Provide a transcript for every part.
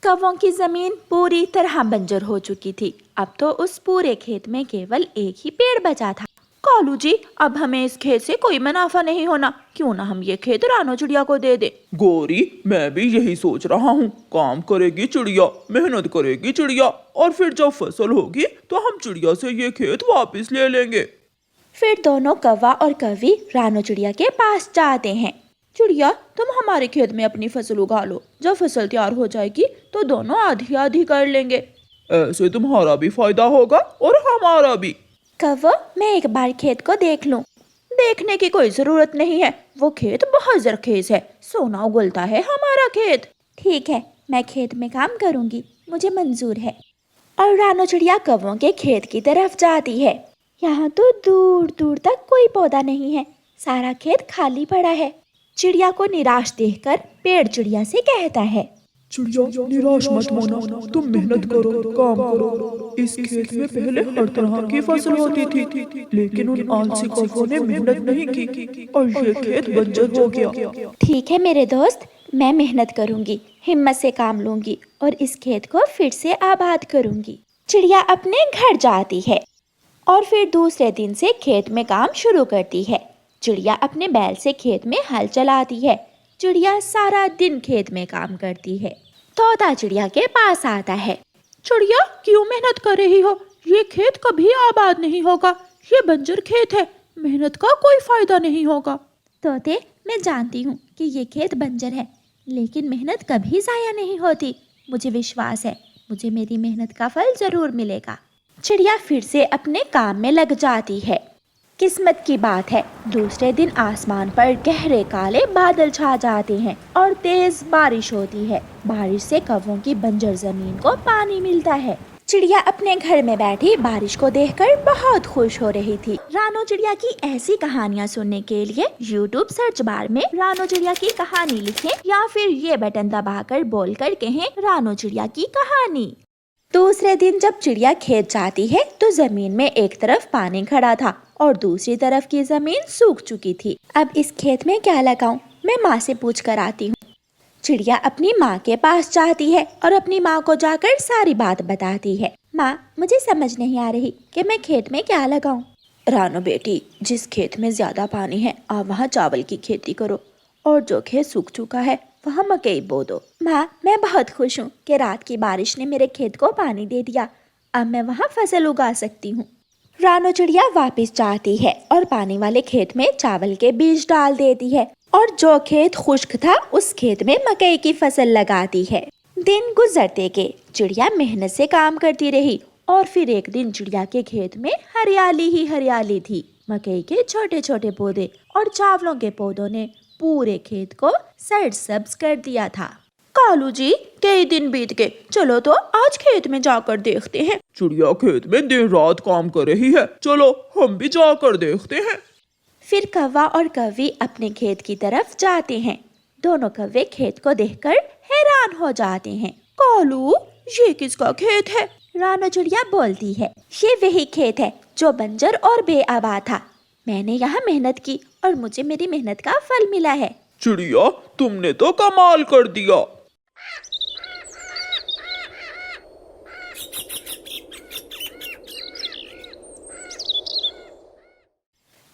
कौवों की जमीन पूरी तरह बंजर हो चुकी थी। अब तो उस पूरे खेत में केवल एक ही पेड़ बचा था। कालू जी, अब हमें इस खेत से कोई मुनाफा नहीं होना, क्यों ना हम ये खेत रानो चिड़िया को दे दे। गौरी, मैं भी यही सोच रहा हूँ। काम करेगी चिड़िया, मेहनत करेगी चिड़िया, और फिर जब फसल होगी तो हम चिड़िया से ये खेत वापस ले लेंगे। फिर दोनों कौवा और कौवी रानो चिड़िया के पास जाते हैं। चिड़िया, तुम हमारे खेत में अपनी फसल उगा लो, जब फसल तैयार हो जाएगी तो दोनों आधी आधी कर लेंगे। ऐसे तुम्हारा भी फायदा होगा और हमारा भी। कौवा, मैं एक बार खेत को देख लूं। देखने की कोई जरूरत नहीं है, वो खेत बहुत जरखेज है, सोना उगलता है हमारा खेत। ठीक है, मैं खेत में काम करूंगी, मुझे मंजूर है। और रानो चिड़िया कौवों के खेत की तरफ जाती है। यहाँ तो दूर दूर तक कोई पौधा नहीं है, सारा खेत खाली पड़ा है। चिड़िया को निराश देखकर पेड़ चिड़िया से कहता है, चिड़िया, निराश मत होना, तुम मेहनत करो, काम करो। इस खेत में पहले हर तरह की फसल होती थी, लेकिन उन आलसी कौवों ने मेहनत नहीं की और ये खेत बंजर हो गया। ठीक है मेरे दोस्त, मैं मेहनत करूंगी, हिम्मत से काम लूंगी और इस खेत को फिर से आबाद करूंगी। चिड़िया अपने घर जाती है और फिर दूसरे दिन से खेत में काम शुरू करती है। चिड़िया अपने बैल से खेत में हल चलाती है। चिड़िया सारा दिन खेत में काम करती है। तोता चिड़िया के पास आता है। चिड़िया, क्यों मेहनत कर रही हो? ये खेत कभी आबाद नहीं होगा, ये बंजर खेत है, मेहनत का कोई फायदा नहीं होगा। तोते, मैं जानती हूँ कि ये खेत बंजर है, लेकिन मेहनत कभी जाया नहीं होती। मुझे विश्वास है, मुझे मेरी मेहनत का फल जरूर मिलेगा। चिड़िया फिर से अपने काम में लग जाती है। किस्मत की बात है, दूसरे दिन आसमान पर गहरे काले बादल छा जाते हैं और तेज बारिश होती है। बारिश से कौवों की बंजर जमीन को पानी मिलता है। चिड़िया अपने घर में बैठी बारिश को देखकर बहुत खुश हो रही थी। रानो चिड़िया की ऐसी कहानियाँ सुनने के लिए YouTube सर्च बार में रानो चिड़िया की कहानी लिखें या फिर ये बटन दबाकर बोलकर कहें रानो चिड़िया की कहानी। दूसरे दिन जब चिड़िया खेत जाती है तो जमीन में एक तरफ पानी खड़ा था और दूसरी तरफ की जमीन सूख चुकी थी। अब इस खेत में क्या लगाऊं? मैं माँ से पूछ कर आती हूँ। चिड़िया अपनी माँ के पास जाती है और अपनी माँ को जाकर सारी बात बताती है। माँ, मुझे समझ नहीं आ रही कि मैं खेत में क्या लगाऊं। रानो बेटी, जिस खेत में ज्यादा पानी है आप वहाँ चावल की खेती करो, और जो खेत सूख चुका है वहाँ मकई बो दो। माँ, मैं बहुत खुश हूँ कि रात की बारिश ने मेरे खेत को पानी दे दिया, अब मैं वहाँ फसल उगा सकती हूँ। रानो चिड़िया वापस जाती है और पानी वाले खेत में चावल के बीज डाल देती है और जो खेत खुश्क था उस खेत में मकई की फसल लगाती है। दिन गुजरते गए, चिड़िया मेहनत से काम करती रही और फिर एक दिन चिड़िया के खेत में हरियाली ही हरियाली थी। मकई के छोटे छोटे पौधे और चावलों के पौधों ने पूरे खेत को सरसब्ज कर दिया था। कालू जी, कई दिन बीत गए, चलो तो आज खेत में जाकर देखते हैं। चिड़िया खेत में दिन रात काम कर रही है, चलो हम भी जाकर देखते हैं। फिर कौवा और कौवी अपने खेत की तरफ जाते हैं। दोनों कौवे खेत को देखकर हैरान हो जाते हैं। कालू, ये किसका खेत है? रानो चिड़िया बोलती है, ये वही खेत है जो बंजर और बेआबाद था। मैंने यहाँ मेहनत की और मुझे मेरी मेहनत का फल मिला है। चिड़िया, तुमने तो कमाल कर दिया।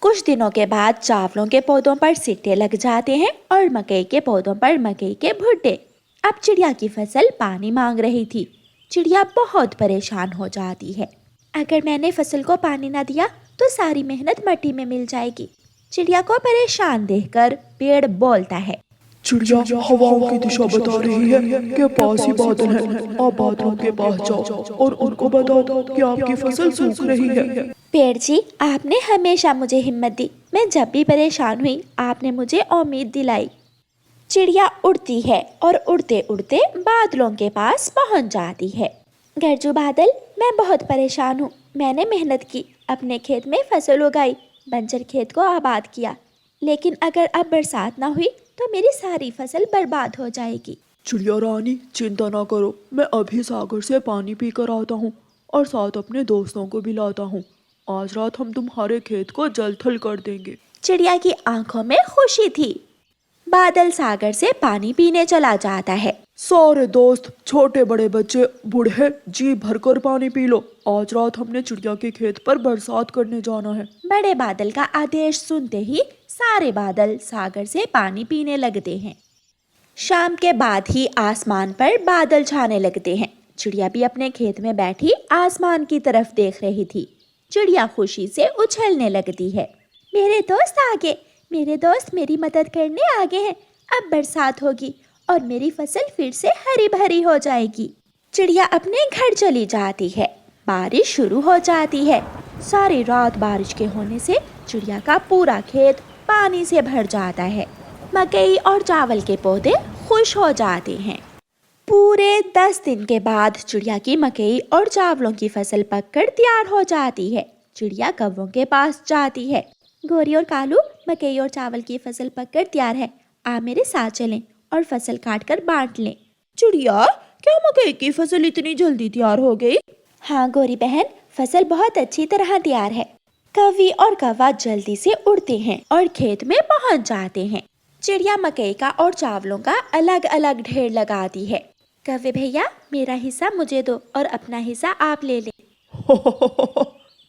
कुछ दिनों के बाद चावलों के पौधों पर सिट्टे लग जाते हैं और मकई के पौधों पर मकई के भुट्टे। अब चिड़िया की फसल पानी मांग रही थी। चिड़िया बहुत परेशान हो जाती है। अगर मैंने फसल को पानी न दिया तो सारी मेहनत मिट्टी में मिल जाएगी। चिड़िया को परेशान देखकर पेड़ बोलता है, चिड़िया हवाओं की दिशा बता रही है कि पास ही बादल हैं, आप बादलों के पास जाओ और उनको बता दो कि आपकी फसल सूख रही है। पेड़ जी, आपने हमेशा मुझे हिम्मत दी, मैं जब भी परेशान हुई आपने मुझे उम्मीद दिलाई। चिड़िया उड़ती है और उड़ते उड़ते बादलों के पास पहुंच जाती है। गरजू बादल, मैं बहुत परेशान हूँ, मैंने मेहनत की, अपने खेत में फसल उगाई, बंजर खेत को आबाद किया, लेकिन अगर अब बरसात ना हुई तो मेरी सारी फसल बर्बाद हो जाएगी। चिड़िया रानी, चिंता ना करो, मैं अभी सागर से पानी पी कर आता हूँ और साथ अपने दोस्तों को भी लाता हूँ। आज रात हम तुम्हारे खेत को जल थल कर देंगे। चिड़िया की आंखों में खुशी थी। बादल सागर से पानी पीने चला जाता है। सारे दोस्त, छोटे बड़े बच्चे, बूढ़े, जी भरकर पानी पी लो। आज रात हमने चिड़िया के खेत पर बरसात करने जाना है। बड़े बादल का आदेश सुनते ही सारे बादल सागर से पानी पीने लगते हैं। शाम के बाद ही आसमान पर बादल छाने लगते हैं। चिड़िया भी अपने खेत में बैठी आसमान की तरफ देख रही थी। चिड़िया खुशी से उछलने लगती है। मेरे दोस्त आ गए, मेरे दोस्त मेरी मदद करने आ गए हैं। अब बरसात होगी और मेरी फसल फिर से हरी भरी हो जाएगी। चिड़िया अपने घर चली जाती है। बारिश शुरू हो जाती है। सारी रात बारिश के होने से चिड़िया का पूरा खेत पानी से भर जाता है। मकई और चावल के पौधे खुश हो जाते हैं। पूरे 10 दिन के बाद चिड़िया की मकई और चावलों की फसल पककर तैयार हो जाती है। चिड़िया कौवों के पास जाती है। गोरी और कालू, मकई और चावल की फसल पककर तैयार है, आप मेरे साथ चलें और फसल काट कर बांट लें। चिड़िया, क्या मकई की फसल इतनी जल्दी तैयार हो गई? हाँ गोरी बहन, फसल बहुत अच्छी तरह तैयार है। कौवी और कौवा जल्दी से उड़ते हैं और खेत में पहुंच जाते हैं। चिड़िया मकई का और चावलों का अलग अलग ढेर लगाती है। कौवे भैया, मेरा हिस्सा मुझे दो और अपना हिस्सा आप ले लें।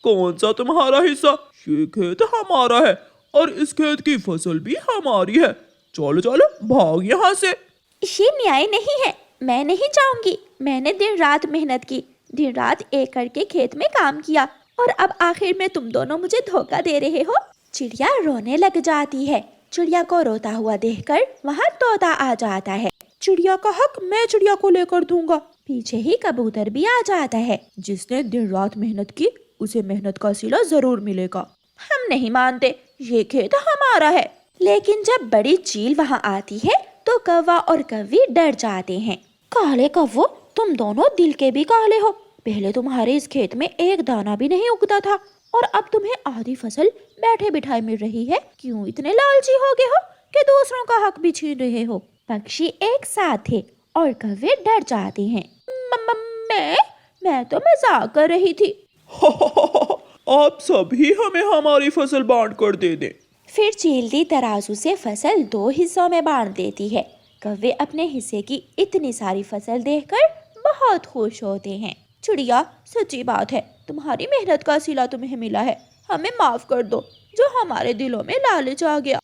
कौन सा तुम्हारा हिस्सा? ये खेत हमारा है और इस खेत की फसल भी हमारी है। चलो चलो, भाग यहाँ से। ये न्याय नहीं है, मैं नहीं जाऊंगी। मैंने दिन रात मेहनत की, दिन रात एक करके खेत में काम किया और अब आखिर में तुम दोनों मुझे धोखा दे रहे हो। चिड़िया रोने लग जाती है। चिड़िया को रोता हुआ देखकर वहाँ तोता आ जाता है। चिड़िया का हक मैं चिड़िया को लेकर दूंगा। पीछे ही कबूतर भी आ जाता है। जिसने दिन रात मेहनत की, उसे मेहनत का सिला जरूर मिलेगा। हम नहीं मानते, ये खेत हमारा है। लेकिन जब बड़ी चील वहाँ आती है तो कौवा और कौवी डर जाते हैं। काले कौवो, तुम दोनों दिल के भी काले हो। पहले तुम्हारे इस खेत में एक दाना भी नहीं उगता था और अब तुम्हें आधी फसल बैठे बिठाए मिल रही है। क्यों इतने लालची हो गए हो कि दूसरों का हक भी छीन रहे हो? पक्षी एक साथ थे और कौवे डर जाते हैं। मैं तो मजाक कर रही थी। आप सभी हमें हमारी फसल बांट कर दे दें। फिर चील तराजू से फसल 2 हिस्सों में बांट देती है। कौवे अपने हिस्से की इतनी सारी फसल देखकर बहुत खुश होते हैं। चिड़िया, सच्ची बात है, तुम्हारी मेहनत का सिला तुम्हें मिला है। हमें माफ कर दो जो हमारे दिलों में लालच आ गया।